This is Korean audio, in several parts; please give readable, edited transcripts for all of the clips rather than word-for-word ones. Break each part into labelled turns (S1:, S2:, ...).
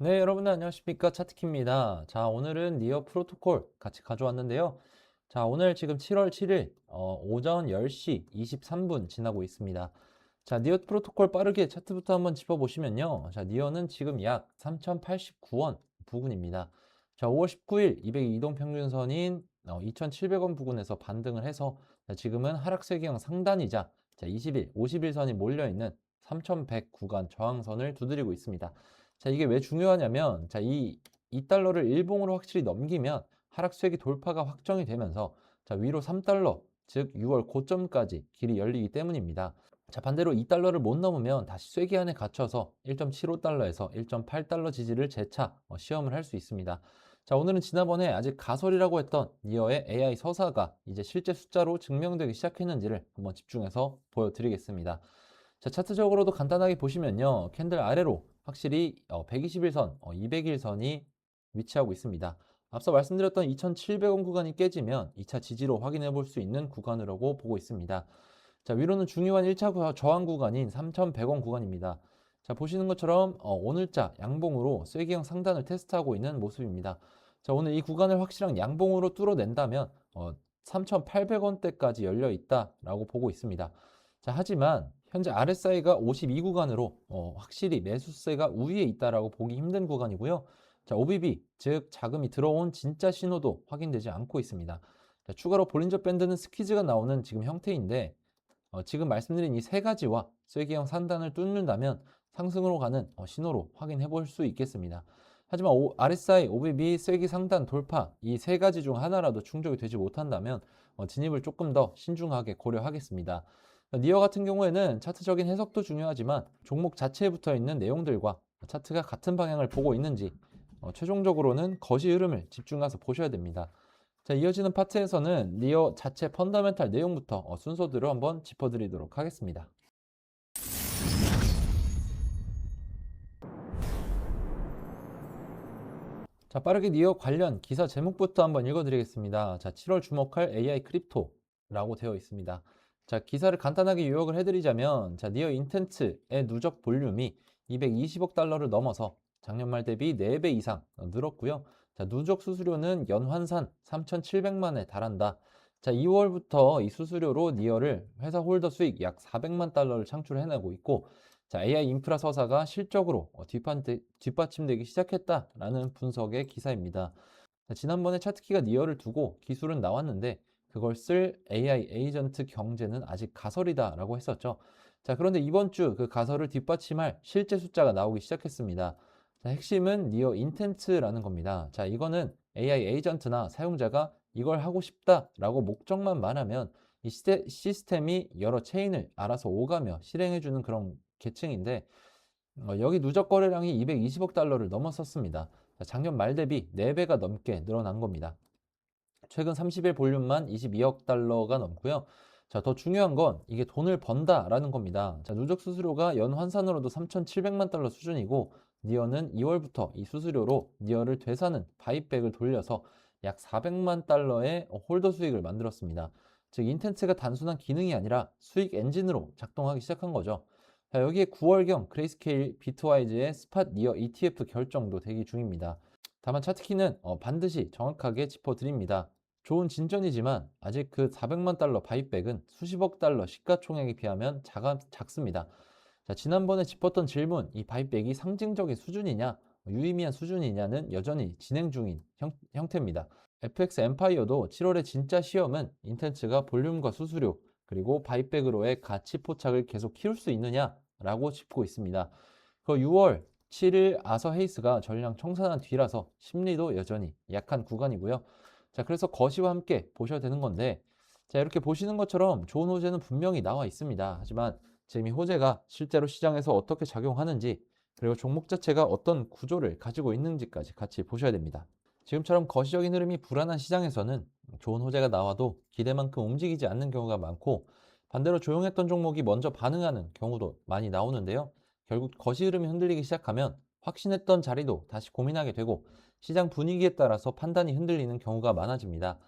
S1: 네, 여러분 안녕하십니까? 차트키입니다. 자, 오늘은 니어 프로토콜 같이 가져왔는데요. 자, 오늘 지금 7월 7일 오전 10시 23분 지나고 있습니다. 자, 니어 프로토콜 빠르게 차트부터 한번 짚어보시면요. 자, 니어는 지금 약 3089원 부근입니다. 자, 5월 19일 200 이동평균선인 2700원 부근에서 반등을 해서 자, 지금은 하락세경 상단이자 자, 20일, 50일선이 몰려있는 3100 구간 저항선을 두드리고 있습니다. 자, 이게 왜 중요하냐면, 자, 이 2달러를 일봉으로 확실히 넘기면 하락세기 돌파가 확정이 되면서, 자, 위로 3달러, 즉 6월 고점까지 길이 열리기 때문입니다. 자, 반대로 2달러를 못 넘으면 다시 쇠기안에 갇혀서 1.75달러에서 1.8달러 지지를 재차 시험을 할 수 있습니다. 자, 오늘은 지난번에 아직 가설이라고 했던 니어의 AI 서사가 이제 실제 숫자로 증명되기 시작했는지를 한번 집중해서 보여드리겠습니다. 자, 차트적으로도 간단하게 보시면요. 캔들 아래로 확실히 120일선, 200일선이 위치하고 있습니다. 앞서 말씀드렸던 2,700원 구간이 깨지면 2차 지지로 확인해 볼 수 있는 구간이라고 보고 있습니다. 자, 위로는 중요한 1차 저항 구간인 3,100원 구간입니다. 자, 보시는 것처럼 오늘자 양봉으로 쐐기형 상단을 테스트하고 있는 모습입니다. 자, 오늘 이 구간을 확실한 양봉으로 뚫어낸다면 3,800원대까지 열려 있다라고 보고 있습니다. 자, 하지만 현재 RSI가 52구간으로 확실히 매수세가 우위에 있다라고 보기 힘든 구간이고요. 자, OBB, 즉 자금이 들어온 진짜 신호도 확인되지 않고 있습니다. 자, 추가로 볼린저 밴드는 스퀴즈가 나오는 지금 형태인데 지금 말씀드린 이 세 가지와 쐐기형 산단을 뚫는다면 상승으로 가는 신호로 확인해 볼 수 있겠습니다. 하지만 RSI, OBB, 쐐기 상단 돌파 이 세 가지 중 하나라도 충족이 되지 못한다면 진입을 조금 더 신중하게 고려하겠습니다. 니어 같은 경우에는 차트적인 해석도 중요하지만 종목 자체에 붙어 있는 내용들과 차트가 같은 방향을 보고 있는지 최종적으로는 거시 흐름을 집중해서 보셔야 됩니다. 자, 이어지는 파트에서는 니어 자체 펀더멘탈 내용부터 순서대로 한번 짚어드리도록 하겠습니다. 자, 빠르게 니어 관련 기사 제목부터 한번 읽어드리겠습니다. 자, 7월 주목할 AI 크립토라고 되어 있습니다. 자, 기사를 간단하게 요약을 해드리자면, 자, 니어 인텐츠의 누적 볼륨이 220억 달러를 넘어서 작년 말 대비 4배 이상 늘었고요. 자, 누적 수수료는 연환산 3,700만에 달한다. 자, 2월부터 이 수수료로 니어를 회사 홀더 수익 약 400만 달러를 창출해내고 있고, 자, AI 인프라 서사가 실적으로 뒷받침되기 시작했다라는 분석의 기사입니다. 자, 지난번에 차트키가 니어를 두고 기술은 나왔는데 그걸 쓸 AI 에이전트 경제는 아직 가설이다라고 했었죠. 자, 그런데 이번 주 그 가설을 뒷받침할 실제 숫자가 나오기 시작했습니다. 자, 핵심은 니어 인텐트라는 겁니다. 자, 이거는 AI 에이전트나 사용자가 이걸 하고 싶다라고 목적만 말하면 이 시스템이 여러 체인을 알아서 오가며 실행해주는 그런 계층인데 여기 누적 거래량이 220억 달러를 넘어섰습니다. 작년 말 대비 4배가 넘게 늘어난 겁니다. 최근 30일 볼륨만 22억 달러가 넘고요. 자, 더 중요한 건 이게 돈을 번다라는 겁니다. 자, 누적 수수료가 연 환산으로도 3,700만 달러 수준이고 니어는 2월부터 이 수수료로 니어를 되사는 바이백을 돌려서 약 400만 달러의 홀더 수익을 만들었습니다. 즉 인텐츠가 단순한 기능이 아니라 수익 엔진으로 작동하기 시작한 거죠. 자, 여기에 9월경 그레이스케일 비트와이즈의 스팟 니어 ETF 결정도 대기 중입니다. 다만 차트키는 반드시 정확하게 짚어드립니다. 좋은 진전이지만 아직 그 400만 달러 바이백은 수십억 달러 시가총액에 비하면 작습니다. 자, 지난번에 짚었던 질문, 이 바이백이 상징적인 수준이냐, 유의미한 수준이냐는 여전히 진행 중인 형태입니다. FX 엠파이어도 7월의 진짜 시험은 인텐츠가 볼륨과 수수료, 그리고 바이백으로의 가치 포착을 계속 키울 수 있느냐라고 짚고 있습니다. 그 6월 7일 아서 헤이스가 전량 청산한 뒤라서 심리도 여전히 약한 구간이고요. 자, 그래서 거시와 함께 보셔야 되는 건데, 자, 이렇게 보시는 것처럼 좋은 호재는 분명히 나와 있습니다. 하지만 지금 이 호재가 실제로 시장에서 어떻게 작용하는지, 그리고 종목 자체가 어떤 구조를 가지고 있는지까지 같이 보셔야 됩니다. 지금처럼 거시적인 흐름이 불안한 시장에서는 좋은 호재가 나와도 기대만큼 움직이지 않는 경우가 많고, 반대로 조용했던 종목이 먼저 반응하는 경우도 많이 나오는데요. 결국 거시 흐름이 흔들리기 시작하면 확신했던 자리도 다시 고민하게 되고 시장 분위기에 따라서 판단이 흔들리는 경우가 많아집니다.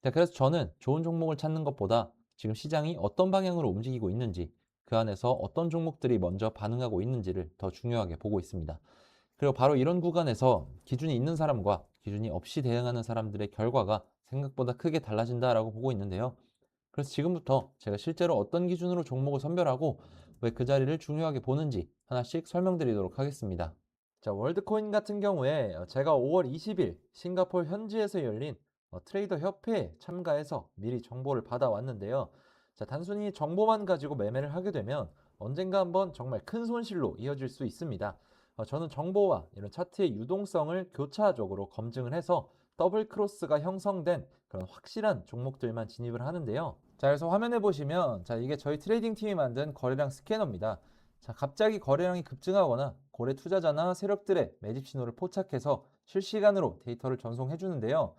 S1: 자, 그래서 저는 좋은 종목을 찾는 것보다 지금 시장이 어떤 방향으로 움직이고 있는지 그 안에서 어떤 종목들이 먼저 반응하고 있는지를 더 중요하게 보고 있습니다. 그리고 바로 이런 구간에서 기준이 있는 사람과 기준이 없이 대응하는 사람들의 결과가 생각보다 크게 달라진다라고 보고 있는데요. 그래서 지금부터 제가 실제로 어떤 기준으로 종목을 선별하고 왜 그 자리를 중요하게 보는지 하나씩 설명드리도록 하겠습니다. 자, 월드코인 같은 경우에 제가 5월 20일 싱가포르 현지에서 열린 트레이더 협회에 참가해서 미리 정보를 받아왔는데요. 자, 단순히 정보만 가지고 매매를 하게 되면 언젠가 한번 정말 큰 손실로 이어질 수 있습니다. 저는 정보와 이런 차트의 유동성을 교차적으로 검증을 해서 더블 크로스가 형성된 그런 확실한 종목들만 진입을 하는데요. 자, 그래서 화면에 보시면 자, 이게 저희 트레이딩 팀이 만든 거래량 스캐너입니다. 자, 갑자기 거래량이 급증하거나 고래 투자자나 세력들의 매집 신호를 포착해서 실시간으로 데이터를 전송해 주는데요.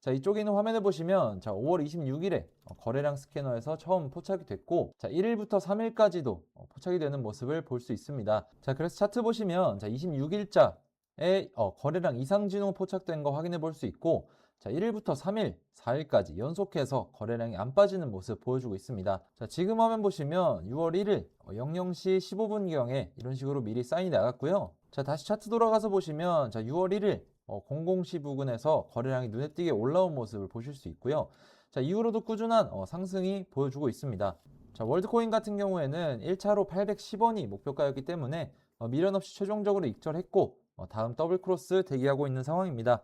S1: 자, 이쪽에 있는 화면에 보시면 자, 5월 26일에 거래량 스캐너에서 처음 포착이 됐고 자, 1일부터 3일까지도 포착이 되는 모습을 볼 수 있습니다. 자, 그래서 차트 보시면 자, 26일자에 거래량 이상 진호 포착된 거 확인해 볼 수 있고 자, 1일부터 3일, 4일까지 연속해서 거래량이 안 빠지는 모습 보여주고 있습니다. 자, 지금 화면 보시면 6월 1일 00시 15분경에 이런 식으로 미리 사인이 나갔고요. 자, 다시 차트 돌아가서 보시면 자, 6월 1일 00시 부근에서 거래량이 눈에 띄게 올라온 모습을 보실 수 있고요. 자, 이후로도 꾸준한 상승이 보여주고 있습니다. 자, 월드코인 같은 경우에는 1차로 810원이 목표가였기 때문에 미련 없이 최종적으로 익절했고 다음 더블 크로스 대기하고 있는 상황입니다.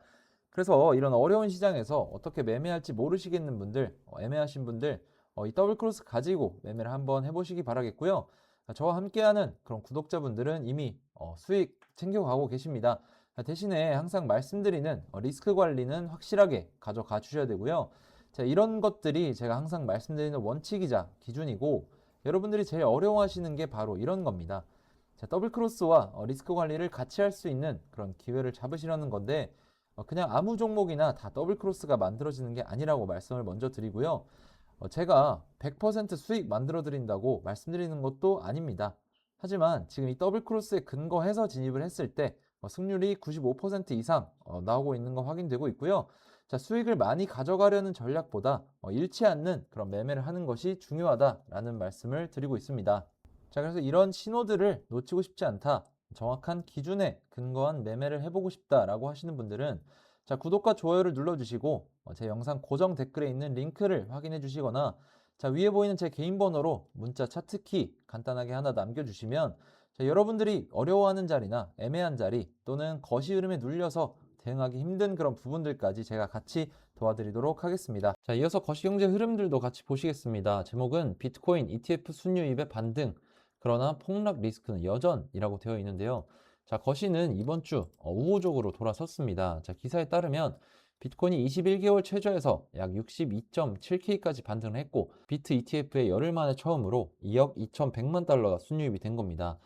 S1: 그래서 이런 어려운 시장에서 어떻게 매매할지 모르시겠는 분들, 애매하신 분들 이 더블 크로스 가지고 매매를 한번 해보시기 바라겠고요. 저와 함께하는 그런 구독자분들은 이미 수익 챙겨가고 계십니다. 대신에 항상 말씀드리는 리스크 관리는 확실하게 가져가 주셔야 되고요. 자, 이런 것들이 제가 항상 말씀드리는 원칙이자 기준이고 여러분들이 제일 어려워하시는 게 바로 이런 겁니다. 자, 더블 크로스와 리스크 관리를 같이 할 수 있는 그런 기회를 잡으시려는 건데 그냥 아무 종목이나 다 더블 크로스가 만들어지는 게 아니라고 말씀을 먼저 드리고요. 제가 100% 수익 만들어 드린다고 말씀드리는 것도 아닙니다. 하지만 지금 이 더블 크로스에 근거해서 진입을 했을 때 승률이 95% 이상 나오고 있는 거 확인되고 있고요. 자, 수익을 많이 가져가려는 전략보다 잃지 않는 그런 매매를 하는 것이 중요하다라는 말씀을 드리고 있습니다. 자, 그래서 이런 신호들을 놓치고 싶지 않다. 정확한 기준에 근거한 매매를 해보고 싶다라고 하시는 분들은 자, 구독과 좋아요를 눌러주시고 제 영상 고정 댓글에 있는 링크를 확인해 주시거나 자, 위에 보이는 제 개인 번호로 문자 차트키 간단하게 하나 남겨주시면 자, 여러분들이 어려워하는 자리나 애매한 자리 또는 거시 흐름에 눌려서 대응하기 힘든 그런 부분들까지 제가 같이 도와드리도록 하겠습니다. 자, 이어서 거시경제 흐름들도 같이 보시겠습니다. 제목은 비트코인 ETF 순유입의 반등, 그러나 폭락 리스크는 여전이라고 되어 있는데요. 자, 거시는 이번 주 우호적으로 돌아섰습니다. 자, 기사에 따르면 비트코인이 21개월 최저에서 약 62.7K까지 반등을 했고 비트 ETF의 열흘 만에 처음으로 2억 2,100만 달러가 순유입이 된 겁니다.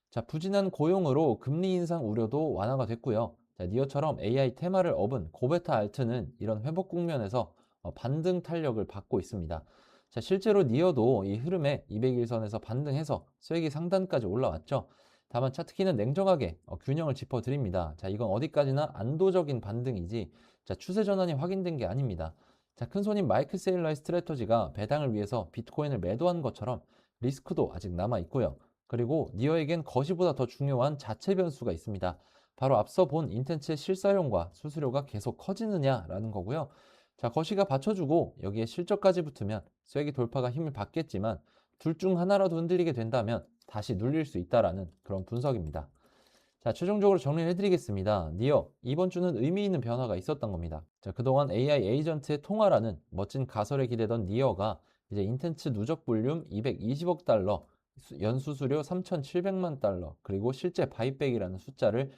S1: 자, 부진한 고용으로 금리 인상 우려도 완화가 됐고요. 자, 니어처럼 AI 테마를 업은 고베타 알트는 이런 회복 국면에서 반등 탄력을 받고 있습니다. 자, 실제로 니어도 이 흐름에 200일선에서 반등해서 수익이 상단까지 올라왔죠. 다만 차트키는 냉정하게 균형을 짚어드립니다. 자, 이건 어디까지나 안도적인 반등이지 자, 추세 전환이 확인된 게 아닙니다. 자, 큰손인 마이클 세일러의 스트래터지가 배당을 위해서 비트코인을 매도한 것처럼 리스크도 아직 남아 있고요. 그리고 니어에겐 거시보다 더 중요한 자체 변수가 있습니다. 바로 앞서 본 인텐츠의 실사용과 수수료가 계속 커지느냐라는 거고요. 자, 거시가 받쳐주고 여기에 실적까지 붙으면 쐐기 돌파가 힘을 받겠지만 둘 중 하나라도 흔들리게 된다면 다시 눌릴 수 있다라는 그런 분석입니다. 자, 최종적으로 정리를 해드리겠습니다. 니어, 이번 주는 의미 있는 변화가 있었던 겁니다. 자, 그동안 AI 에이전트의 통화라는 멋진 가설에 기대던 니어가 이제 인텐츠 누적 볼륨 220억 달러, 연수수료 3,700만 달러, 그리고 실제 바이백이라는 숫자를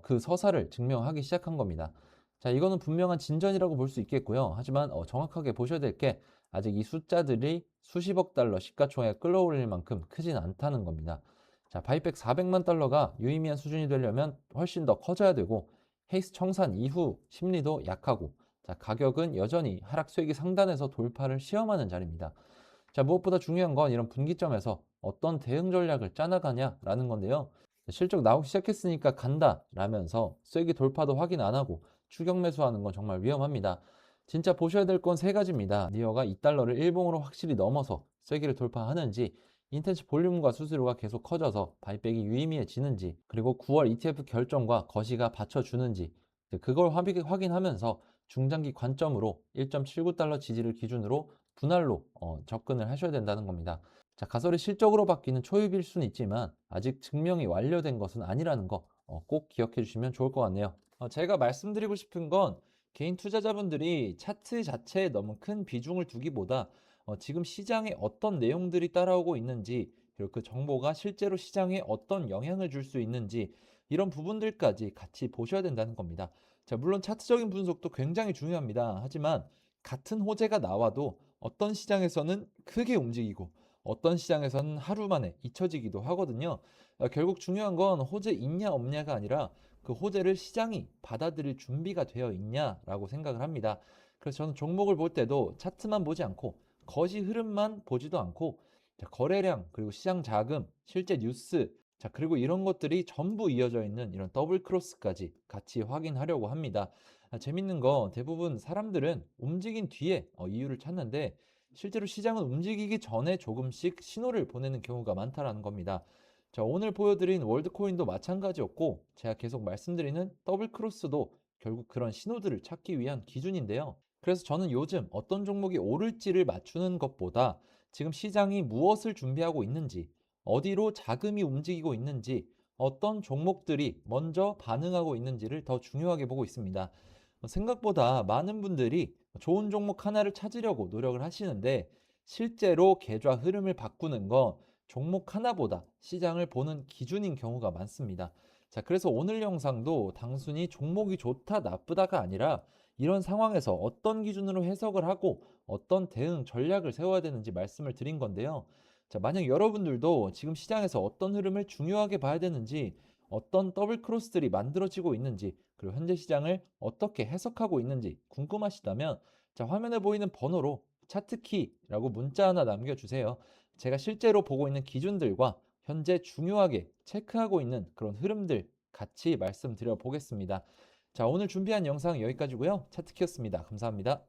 S1: 그 서사를 증명하기 시작한 겁니다. 자, 이거는 분명한 진전이라고 볼 수 있겠고요. 하지만 정확하게 보셔야 될 게 아직 이 숫자들이 수십억 달러 시가총액 끌어올릴 만큼 크진 않다는 겁니다. 자, 바이백 400만 달러가 유의미한 수준이 되려면 훨씬 더 커져야 되고 헤이스 청산 이후 심리도 약하고 자, 가격은 여전히 하락 수익이 상단에서 돌파를 시험하는 자리입니다. 자, 무엇보다 중요한 건 이런 분기점에서 어떤 대응 전략을 짜나가냐라는 건데요. 실적 나오기 시작했으니까 간다 라면서 수익이 돌파도 확인 안 하고 추격 매수하는 건 정말 위험합니다. 진짜 보셔야 될 건 세 가지입니다. 니어가 2달러를 일봉으로 확실히 넘어서 쐐기를 돌파하는지 인텐츠 볼륨과 수수료가 계속 커져서 바이백이 유의미해지는지, 그리고 9월 ETF 결정과 거시가 받쳐주는지, 그걸 확인하면서 중장기 관점으로 1.79달러 지지를 기준으로 분할로 접근을 하셔야 된다는 겁니다. 자, 가설이 실적으로 바뀌는 초입일 수는 있지만 아직 증명이 완료된 것은 아니라는 거 꼭 기억해 주시면 좋을 것 같네요. 제가 말씀드리고 싶은 건 개인 투자자분들이 차트 자체에 너무 큰 비중을 두기보다 지금 시장에 어떤 내용들이 따라오고 있는지, 그리고 그 정보가 실제로 시장에 어떤 영향을 줄 수 있는지, 이런 부분들까지 같이 보셔야 된다는 겁니다. 자, 물론 차트적인 분석도 굉장히 중요합니다. 하지만 같은 호재가 나와도 어떤 시장에서는 크게 움직이고 어떤 시장에서는 하루 만에 잊혀지기도 하거든요. 결국 중요한 건 호재 있냐 없냐가 아니라 그 호재를 시장이 받아들일 준비가 되어 있냐라고 생각을 합니다. 그래서 저는 종목을 볼 때도 차트만 보지 않고 거시 흐름만 보지도 않고, 자, 거래량, 그리고 시장 자금, 실제 뉴스, 자, 그리고 이런 것들이 전부 이어져 있는 이런 더블 크로스까지 같이 확인하려고 합니다. 재밌는 거 대부분 사람들은 움직인 뒤에 이유를 찾는데, 실제로 시장은 움직이기 전에 조금씩 신호를 보내는 경우가 많다라는 겁니다. 자, 오늘 보여드린 월드코인도 마찬가지였고, 제가 계속 말씀드리는 더블 크로스도 결국 그런 신호들을 찾기 위한 기준인데요. 그래서 저는 요즘 어떤 종목이 오를지를 맞추는 것보다 지금 시장이 무엇을 준비하고 있는지, 어디로 자금이 움직이고 있는지, 어떤 종목들이 먼저 반응하고 있는지를 더 중요하게 보고 있습니다. 생각보다 많은 분들이 좋은 종목 하나를 찾으려고 노력을 하시는데, 실제로 계좌 흐름을 바꾸는 건 종목 하나보다 시장을 보는 기준인 경우가 많습니다. 자, 그래서 오늘 영상도 단순히 종목이 좋다 나쁘다가 아니라 이런 상황에서 어떤 기준으로 해석을 하고 어떤 대응 전략을 세워야 되는지 말씀을 드린 건데요. 자, 만약 여러분들도 지금 시장에서 어떤 흐름을 중요하게 봐야 되는지, 어떤 더블 크로스들이 만들어지고 있는지, 그리고 현재 시장을 어떻게 해석하고 있는지 궁금하시다면, 자, 화면에 보이는 번호로 차트키라고 문자 하나 남겨주세요. 제가 실제로 보고 있는 기준들과 현재 중요하게 체크하고 있는 그런 흐름들 같이 말씀드려 보겠습니다. 자, 오늘 준비한 영상 여기까지고요. 차트키였습니다. 감사합니다.